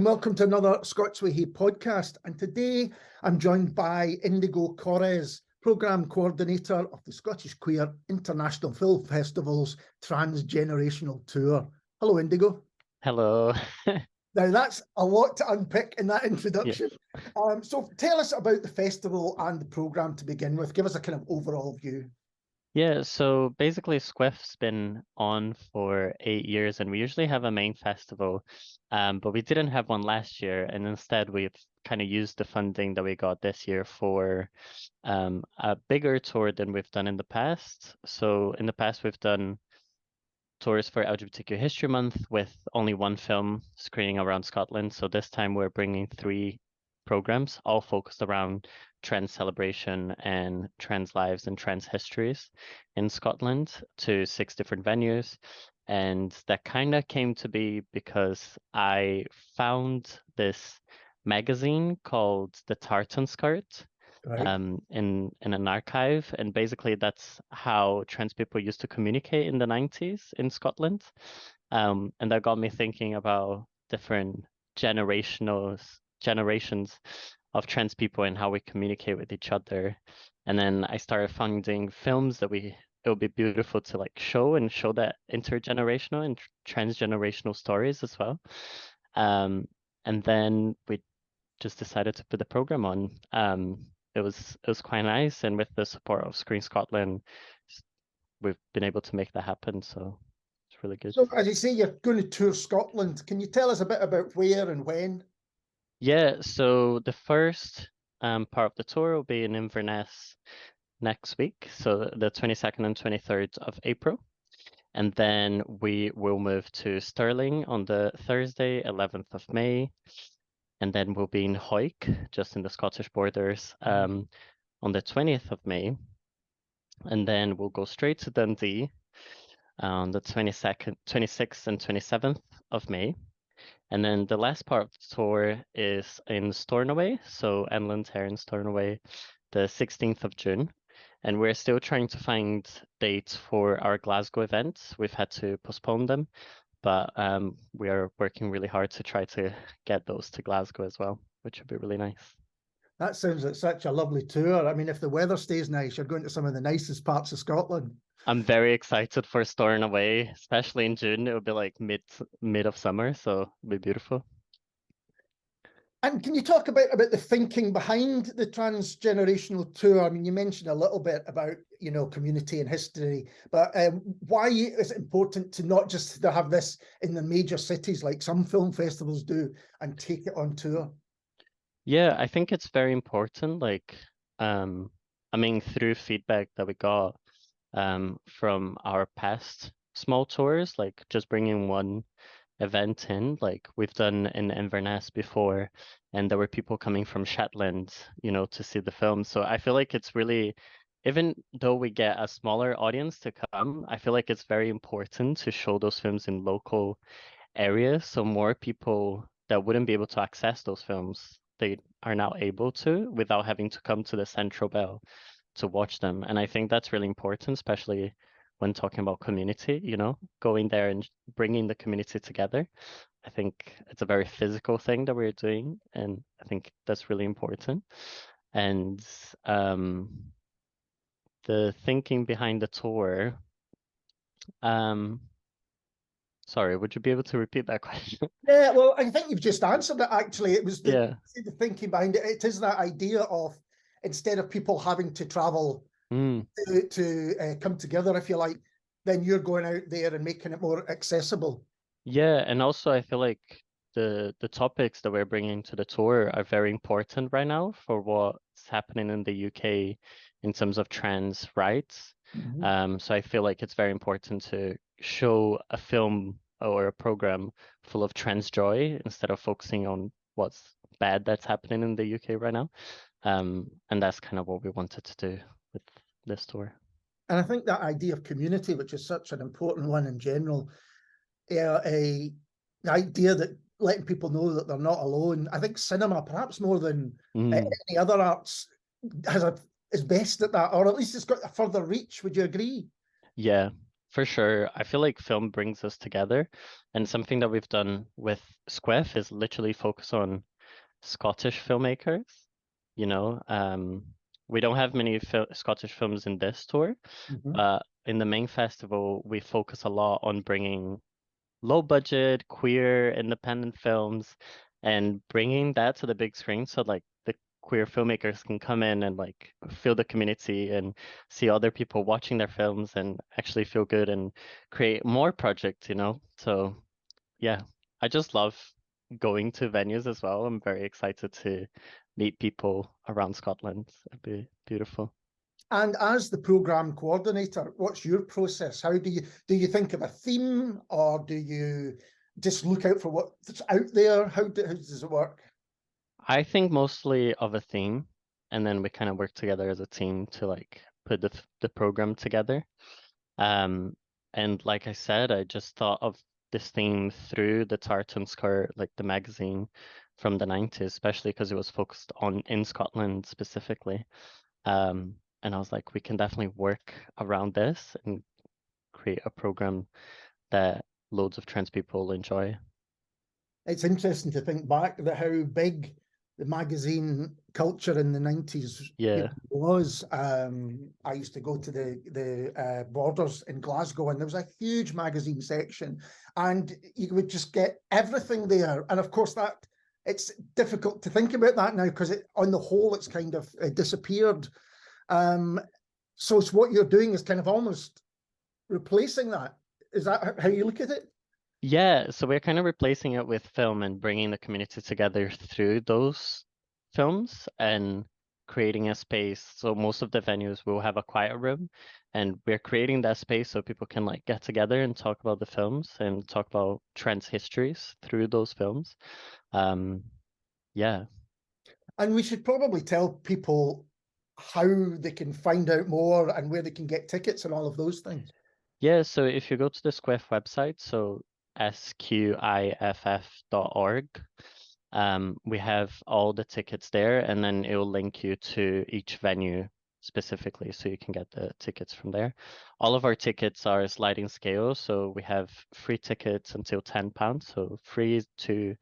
and welcome to another Scots Way Hey podcast. And today I'm joined by Indigo Korres, Programme Coordinator of the Scottish Queer International Film Festival's Transgenerational Tour. Hello, Indigo. Hello. Now, that's a lot to unpick in that introduction. Yeah. So tell us about the festival and the programme to begin with. Give us a kind of overall view. Yeah, so basically SQIFF's been on for 8 years, and we usually have a main festival, but we didn't have one last year, and instead we've kind of used the funding that we got this year for a bigger tour than we've done in the past. So in the past we've done tours for LGBTQ History Month with only one film screening around Scotland. So this time we're bringing 3 programs, all focused around trans celebration and trans lives and trans histories in Scotland to 6 different venues. And that kind of came to be because I found this magazine called The Tartan Skirt in an archive, and basically that's how trans people used to communicate in the 90s in Scotland. And that got me thinking about different generations of trans people and how we communicate with each other. And then I started finding films that it would be beautiful to like show that intergenerational and transgenerational stories as well. And then we just decided to put the program on. It was quite nice, and with the support of Screen Scotland, we've been able to make that happen. So it's really good. So, as you say, you're going to tour Scotland. Can you tell us a bit about where and when? Yeah, so the first part of the tour will be in Inverness next week, so the 22nd and 23rd of April. And then we will move to Stirling on the Thursday, 11th of May. And then we'll be in Hawick, just in the Scottish borders, on the 20th of May. And then we'll go straight to Dundee on the 22nd, 26th and 27th of May. And then the last part of the tour is in Stornoway, so Enland here in Stornoway, the 16th of June. And we're still trying to find dates for our Glasgow events. We've had to postpone them, but we are working really hard to try to get those to Glasgow as well, which would be really nice. That sounds like such a lovely tour. I mean, if the weather stays nice, you're going to some of the nicest parts of Scotland. I'm very excited for Stornoway, especially in June. It will be like mid of summer, so it'll be beautiful. And can you talk about the thinking behind the transgenerational tour? I mean, you mentioned a little bit about, community and history, but why is it important to not just to have this in the major cities like some film festivals do and take it on tour? Yeah, I think it's very important. Through feedback that we got from our past small tours, like just bringing one event in, like we've done in Inverness before, and there were people coming from Shetland, to see the film. So I feel like it's really, even though we get a smaller audience to come, I feel like it's very important to show those films in local areas, so more people that wouldn't be able to access those films, they are now able to without having to come to the Central Bell to watch them. And I think that's really important, especially when talking about community, going there and bringing the community together. I think it's a very physical thing that we're doing, and I think that's really important. And the thinking behind the tour, sorry, would you be able to repeat that question? Yeah, well, I think you've just answered it, actually. It was Yeah. the thinking behind it. It is that idea of, instead of people having to travel to come together, if you like, then you're going out there and making it more accessible. Yeah, and also I feel like the topics that we're bringing to the tour are very important right now for what's happening in the UK in terms of trans rights. So I feel like it's very important to show a film or a program full of trans joy instead of focusing on what's bad that's happening in the UK right now. And that's kind of what we wanted to do with this tour. And I think that idea of community, which is such an important one in general, the idea that letting people know that they're not alone. I think cinema, perhaps more than any other arts, is best at that, or at least it's got a further reach. Would you agree? Yeah, For sure. I feel like film brings us together, and something that we've done with SQIFF is literally focus on Scottish filmmakers. You know, we don't have many Scottish films in this tour, but in the main festival, we focus a lot on bringing low budget, queer, independent films and bringing that to the big screen so like the queer filmmakers can come in and like feel the community and see other people watching their films and actually feel good and create more projects, you know? So yeah, I just love going to venues as well. I'm very excited to meet people around Scotland. It'd be beautiful. And as the program coordinator, what's your process? How do you think of a theme, or do you just look out for what's out there? How does it work? I think mostly of a theme, and then we kind of work together as a team to like put the program together. Um, and like I said, I just thought of this theme through the Tartan Skirt, like the magazine from the 90s, especially because it was focused on in Scotland specifically. And I was like, we can definitely work around this and create a program that loads of trans people enjoy. It's interesting to think back that how big the magazine culture in the 90s Yeah. was. I used to go to the Borders in Glasgow, and there was a huge magazine section, and you would just get everything there. And of course, that it's difficult to think about that now because on the whole, it's kind of disappeared. So it's what you're doing is kind of almost replacing that. Is that how you look at it? Yeah, so we're kind of replacing it with film and bringing the community together through those films and creating a space. So most of the venues will have a quiet room, and we're creating that space so people can like get together and talk about the films and talk about trans histories through those films. Yeah. And we should probably tell people how they can find out more and where they can get tickets and all of those things. Yeah, so if you go to the SQIFF website, so squiff.org, we have all the tickets there, and then it will link you to each venue specifically, so you can get the tickets from there. All of our tickets are sliding scale, so we have free tickets until £10, so free to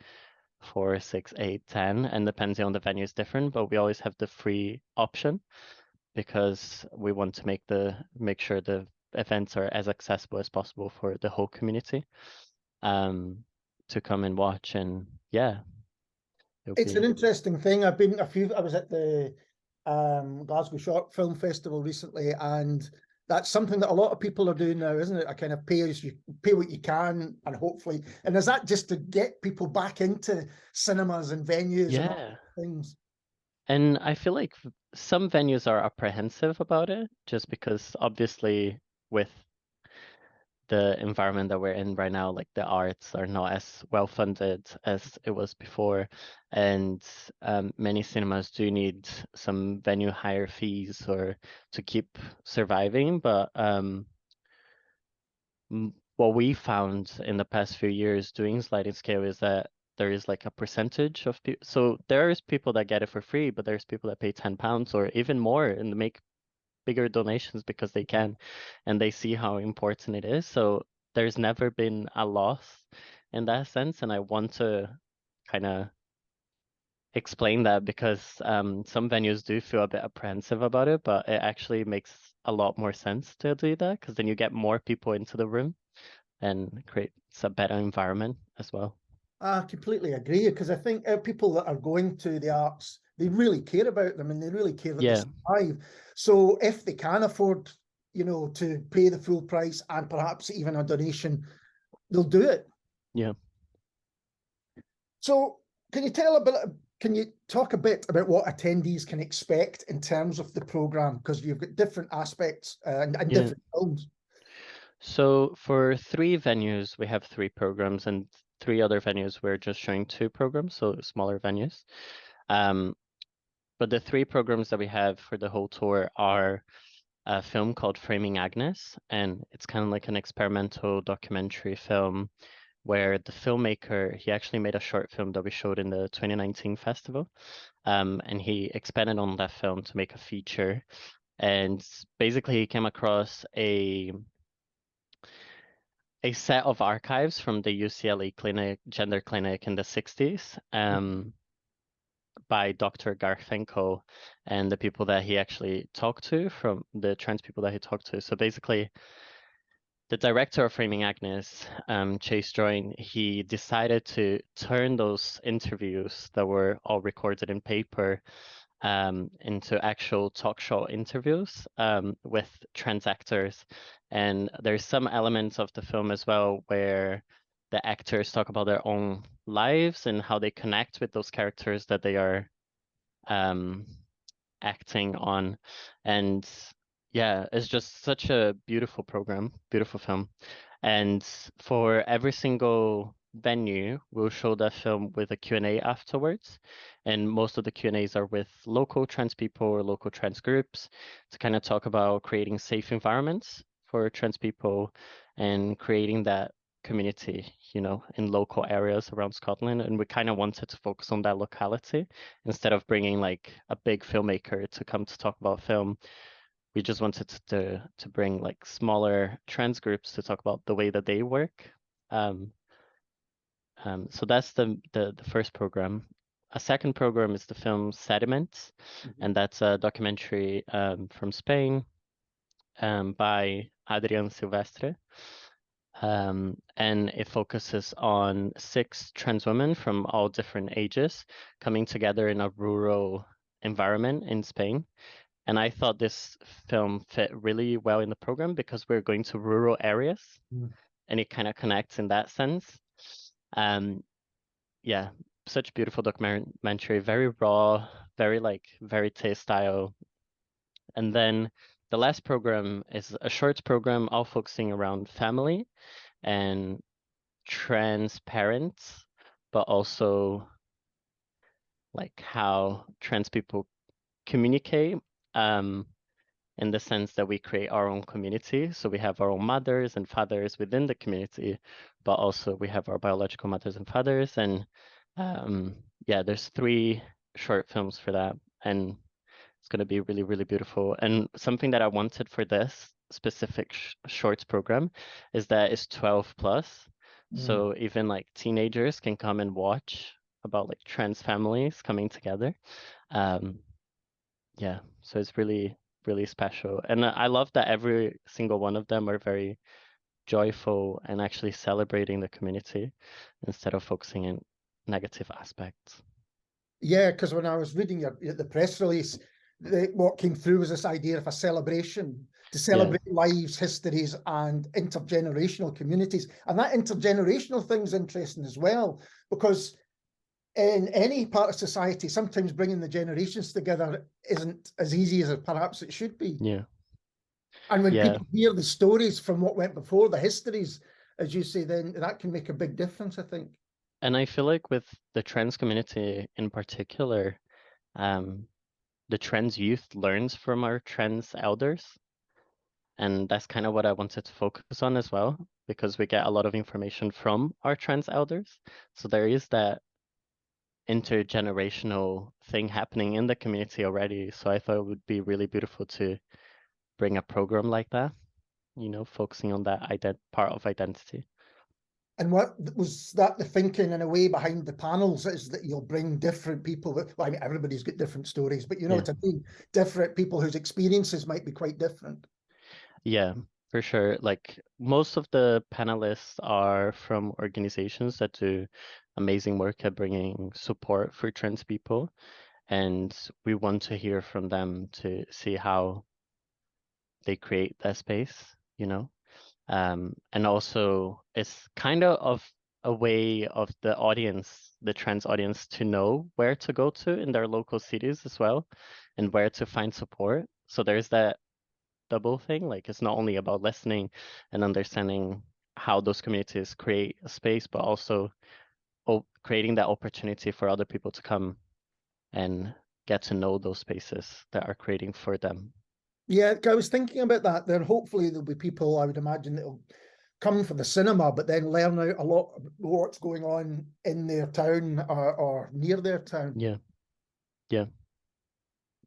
4, 6, 8, 10, and depending on the venue is different, but we always have the free option because we want to make sure the events are as accessible as possible for the whole community to come and watch. And yeah, It's an interesting thing. I was at the Glasgow Short Film Festival recently, and that's something that a lot of people are doing now, isn't it? A kind of pay what you can, and hopefully, and is that just to get people back into cinemas and venues and all things? And I feel like some venues are apprehensive about it, just because obviously with the environment that we're in right now, like the arts are not as well funded as it was before, and many cinemas do need some venue hire fees or to keep surviving. But what we found in the past few years doing sliding scale is that there is like a percentage of people. So there's people that get it for free, but there's people that pay £10 or even more and make bigger donations because they can and they see how important it is. So there's never been a loss in that sense. And I want to kind of explain that because some venues do feel a bit apprehensive about it, but it actually makes a lot more sense to do that because then you get more people into the room and creates a better environment as well. I completely agree because I think people that are going to the arts, they really care about them and they really care that they survive. So if they can afford, to pay the full price and perhaps even a donation, they'll do it. Yeah. So can you talk a bit about what attendees can expect in terms of the program? Because you've got different aspects and different films. So for 3 venues, we have 3 programs, and 3 other venues, we're just showing 2 programs, so smaller venues. But the 3 programs that we have for the whole tour are a film called Framing Agnes, and it's kind of like an experimental documentary film where the filmmaker, he actually made a short film that we showed in the 2019 festival, and he expanded on that film to make a feature. And basically he came across a a set of archives from the UCLA gender clinic in the 60s by Dr. Garfinkel and the people that he actually talked to, from the trans people that he talked to. So basically, the director of Framing Agnes, Chase Joyne, he decided to turn those interviews that were all recorded in paper into actual talk show interviews with trans actors. And there's some elements of the film as well where the actors talk about their own lives and how they connect with those characters that they are acting on. And yeah, it's just such a beautiful program, beautiful film. And for every single venue, we'll show that film with a Q&A afterwards. And most of the Q&As are with local trans people or local trans groups to kind of talk about creating safe environments for trans people and creating that community, you know, in local areas around Scotland. And we kind of wanted to focus on that locality instead of bringing like a big filmmaker to come to talk about film. We just wanted to bring like smaller trans groups to talk about the way that they work. So that's the first program. A second program is the film Sediments, and that's a documentary from Spain by Adrián Silvestre. And it focuses on 6 trans women from all different ages coming together in a rural environment in Spain. And I thought this film fit really well in the program because we're going to rural areas and it kind of connects in that sense. Yeah, such beautiful documentary, very raw, very like verite style. And then the last program is a short program all focusing around family and trans parents, but also like how trans people communicate in the sense that we create our own community. So we have our own mothers and fathers within the community, but also we have our biological mothers and fathers. And yeah, there's 3 short films for that. And it's going to be really, really beautiful. And something that I wanted for this specific shorts program is that it's 12 plus. So even like teenagers can come and watch about like trans families coming together. Yeah, so it's really, really special. And I love that every single one of them are very joyful and actually celebrating the community instead of focusing in negative aspects. Yeah, because when I was reading the press release, what came through was this idea of a celebration to celebrate lives, histories, and intergenerational communities. And that intergenerational thing's interesting as well, because in any part of society, sometimes bringing the generations together isn't as easy as perhaps it should be. Yeah. And when Yeah. people hear the stories from what went before, the histories, as you say, then that can make a big difference, I think. And I feel like with the trans community in particular, the trans youth learns from our trans elders. And that's kind of what I wanted to focus on as well, because we get a lot of information from our trans elders. So there is that intergenerational thing happening in the community already. So I thought it would be really beautiful to bring a program like that, you know, focusing on that part of identity. And what was that the thinking in a way behind the panels is that you'll bring different people that, well, I mean, everybody's got different stories, but you know what I mean? Different people whose experiences might be quite different. Yeah, for sure. Like most of the panelists are from organizations that do amazing work at bringing support for trans people. And we want to hear from them to see how they create that space, you know? And also it's kind of a way of the audience, the trans audience, to know where to go to in their local cities as well and where to find support. So there's that double thing. Like it's not only about listening and understanding how those communities create a space, but also creating that opportunity for other people to come and get to know those spaces that are creating for them. Yeah, I was thinking about that. Then hopefully there'll be people, I would imagine, that'll come for the cinema, but then learn out a lot of what's going on in their town or near their town. Yeah. Yeah.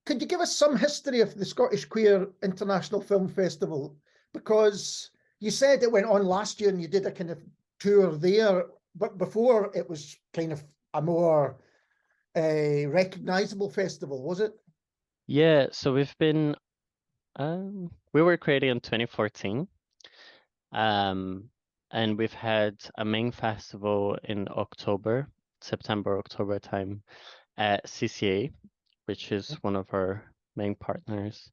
Could you give us some history of the Scottish Queer International Film Festival? Because, you said it went on last year and you did a kind of tour there, but before it was kind of a more recognizable festival, was it? Yeah, so we've been we were created in 2014. And we've had a main festival in October, September, October time at CCA, which is one of our main partners,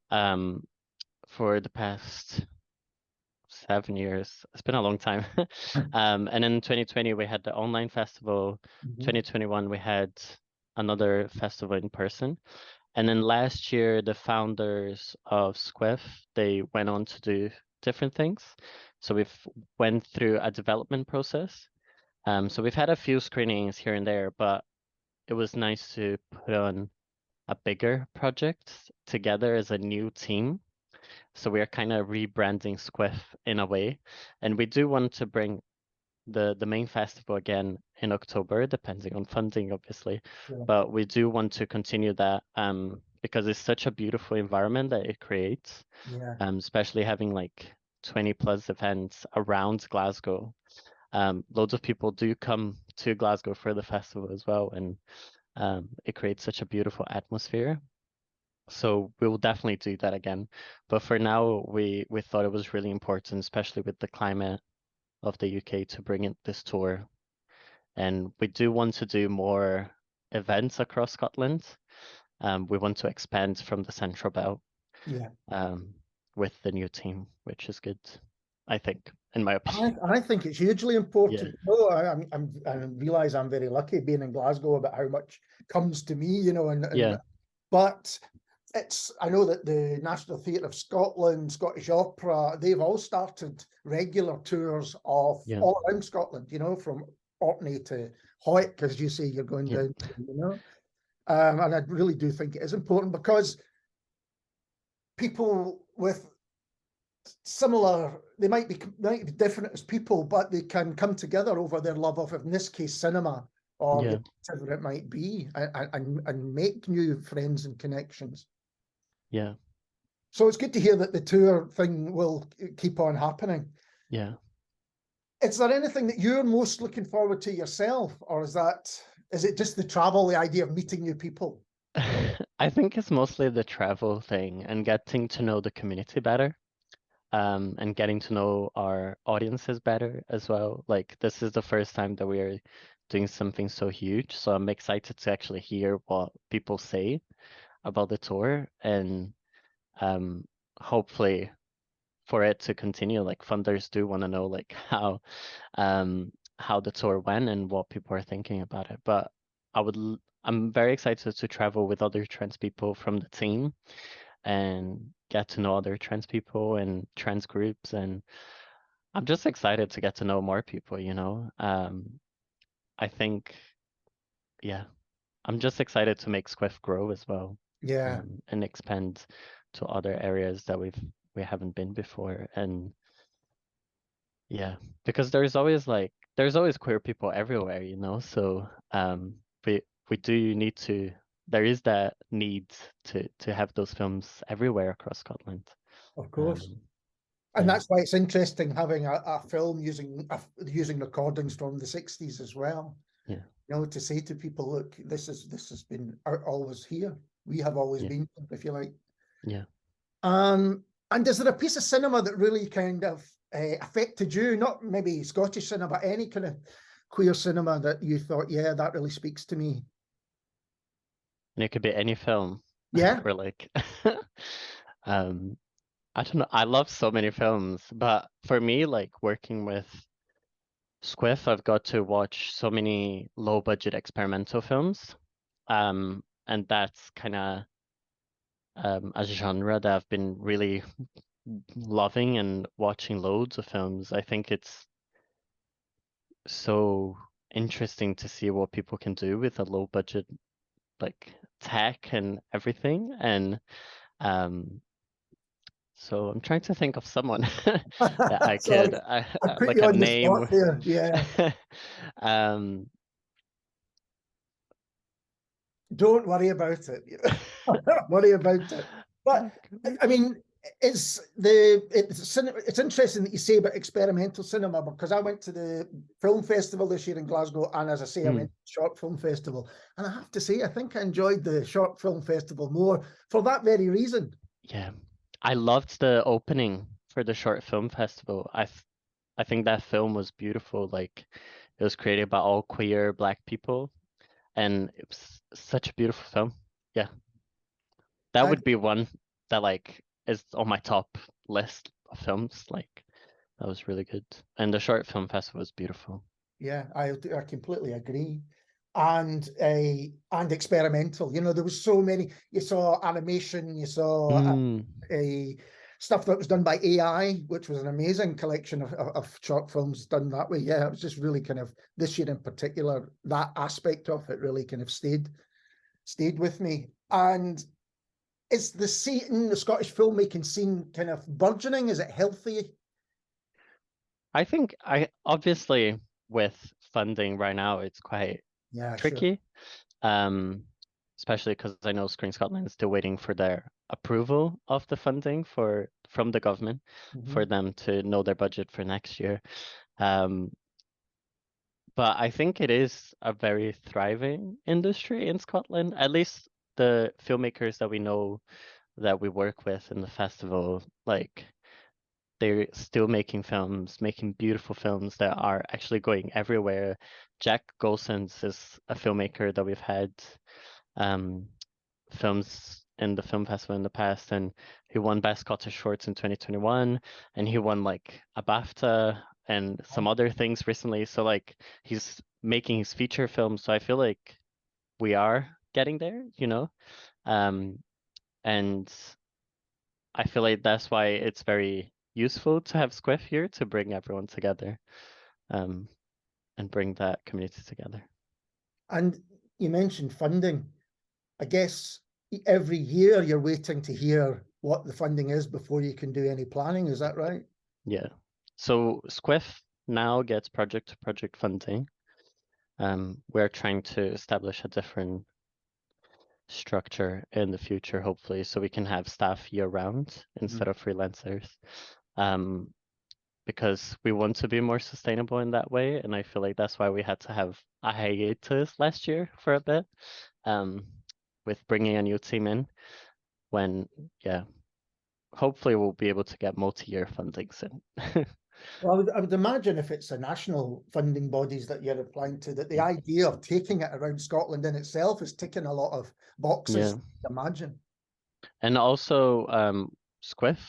for the past 7 years. It's been a long time. And in 2020 we had the online festival. 2021 we had another festival in person. And then last year, the founders of SQIFF, they went on to do different things. So we've went through a development process. So we've had a few screenings here and there, but it was nice to put on a bigger project together as a new team. So we are kind of rebranding SQIFF in a way. And we do want to bring the main festival again in October, depending on funding, obviously. Yeah. But we do want to continue that because it's such a beautiful environment that it creates. Yeah. Especially having like 20 plus events around Glasgow. Loads of people do come to Glasgow for the festival as well, and it creates such a beautiful atmosphere. So we will definitely do that again. But for now, we thought it was really important, especially with the climate of the UK, to bring in this tour. And we do want to do more events across Scotland. We want to expand from the Central Belt Yeah. with the new team, which is good, I think, in my opinion. I think it's hugely important. No, I realize I'm very lucky being in Glasgow about how much comes to me, you know, Yeah. But I know that the National Theatre of Scotland, Scottish Opera, they've all started regular tours of all around Scotland, you know, from Orkney to Hoyt, as you say, you're going down to, you know. And I really do think it is important because people with similar, they might be different as people, but they can come together over their love of, in this case, cinema or whatever it might be, and make new friends and connections. Yeah. So it's good to hear that the tour thing will keep on happening. Yeah. Is there anything that you're most looking forward to yourself, or is it just the travel, the idea of meeting new people? I think it's mostly the travel thing and getting to know the community better. And getting to know our audiences better as well. Like, this is the first time that we are doing something so huge, so I'm excited to actually hear what people say about the tour, and hopefully for it to continue. Like, funders do want to know like how the tour went and what people are thinking about it. But I'm very excited to travel with other trans people from the team and get to know other trans people and trans groups, and I'm just excited to get to know more people, you know. I think, yeah, I'm just excited to make SQIFF grow as well. Yeah. And expand to other areas that we haven't been before. And yeah, because there's always queer people everywhere, you know. So we do need to, there is that need to have those films everywhere across Scotland. Of course. And that's why it's interesting having a film using recordings from the 60s as well. Yeah. You know, to say to people, look, this has been always here. We have always been, if you like. Yeah. And is there a piece of cinema that really kind of affected you? Not maybe Scottish cinema, but any kind of queer cinema that you thought, yeah, that really speaks to me? And it could be any film. Yeah. Or like I don't know. I love so many films, but for me, like working with SQIFF, I've got to watch so many low budget experimental films. And that's kind of a genre that I've been really loving and watching loads of films. I think it's so interesting to see what people can do with a low budget like tech and everything. And so I'm trying to think of someone that I could I put like you a on the name. spot there. Yeah. Don't worry about it. Don't worry about it. But I mean, it's interesting that you say about experimental cinema, because I went to the film festival this year in Glasgow, and as I say, I went to the short film festival, and I have to say, I think I enjoyed the short film festival more for that very reason. Yeah, I loved the opening for the short film festival. I think that film was beautiful. Like, it was created by all queer Black people, and it was such a beautiful film. Yeah, that And would be one that like is on my top list of films. Like, that was really good, and the short film festival was beautiful. yeah, I completely agree. And experimental, you know, there was so many. You saw animation, you saw a stuff that was done by AI, which was an amazing collection of short films done that way. Yeah, it was just really kind of, this year in particular, that aspect of it really kind of stayed with me. And is the scene, the Scottish filmmaking scene, kind of burgeoning? Is it healthy? I think obviously with funding right now, it's quite Yeah, sure. tricky. Especially because I know Screen Scotland is still waiting for their approval of the funding from the government for them to know their budget for next year. But I think it is a very thriving industry in Scotland. At least the filmmakers that we know that we work with in the festival, like, they're still making films, making beautiful films that are actually going everywhere. Jack Golsons is a filmmaker that we've had films in the film festival in the past, and he won Best Scottish Shorts in 2021, and he won like a BAFTA and some other things recently. So like, he's making his feature film. So I feel like we are getting there, you know? And I feel like that's why it's very useful to have SQIFF here to bring everyone together, and bring that community together. And you mentioned funding. I guess every year you're waiting to hear what the funding is before you can do any planning. Is that right? Yeah. So SQIFF now gets project-to-project funding. We're trying to establish a different structure in the future, hopefully, so we can have staff year-round instead of freelancers. Because we want to be more sustainable in that way, and I feel like that's why we had to have a hiatus last year for a bit, with bringing a new team in. When, yeah, hopefully we'll be able to get multi-year funding soon. Well, I would imagine if it's a national funding bodies that you're applying to, that the idea of taking it around Scotland in itself is ticking a lot of boxes, I imagine. And also, SQIFF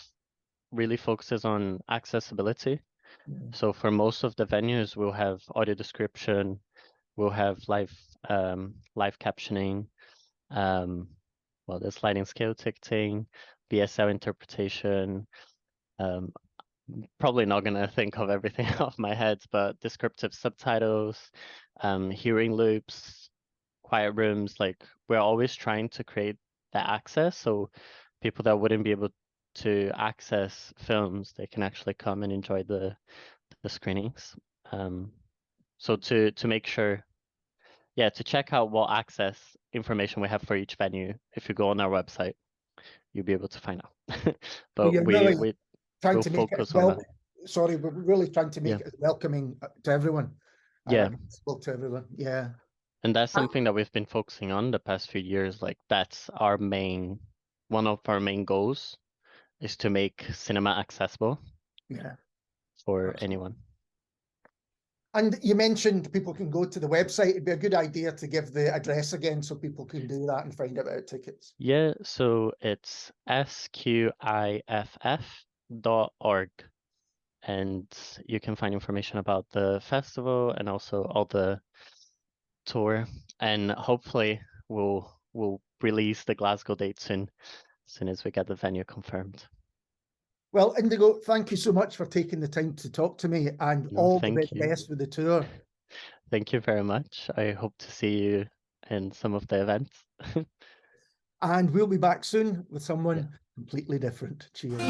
really focuses on accessibility. So for most of the venues, we'll have audio description, we'll have live captioning, well, there's sliding scale ticketing, BSL interpretation. Probably not gonna think of everything off my head, but descriptive subtitles, hearing loops, quiet rooms. Like, we're always trying to create that access, so people that wouldn't be able to access films, they can actually come and enjoy the screenings. So to make sure, yeah, to check out what access information we have for each venue, if you go on our website, you'll be able to find out. But You're really trying we'll to make it as focus on that. Sorry, we're really trying to make it as welcoming to everyone. Yeah. Accessible to everyone. Yeah. And that's something that we've been focusing on the past few years. Like, that's one of our main goals, is to make cinema accessible for anyone. And you mentioned people can go to the website. It'd be a good idea to give the address again so people can do that and find out about tickets. Yeah, so it's SQIFF.org. And you can find information about the festival and also all the tour. And hopefully we'll release the Glasgow date soon, as soon as we get the venue confirmed. Well, Indigo, thank you so much for taking the time to talk to me, and all the very best with the tour. Thank you very much. I hope to see you in some of the events. And we'll be back soon with someone completely different. Cheers.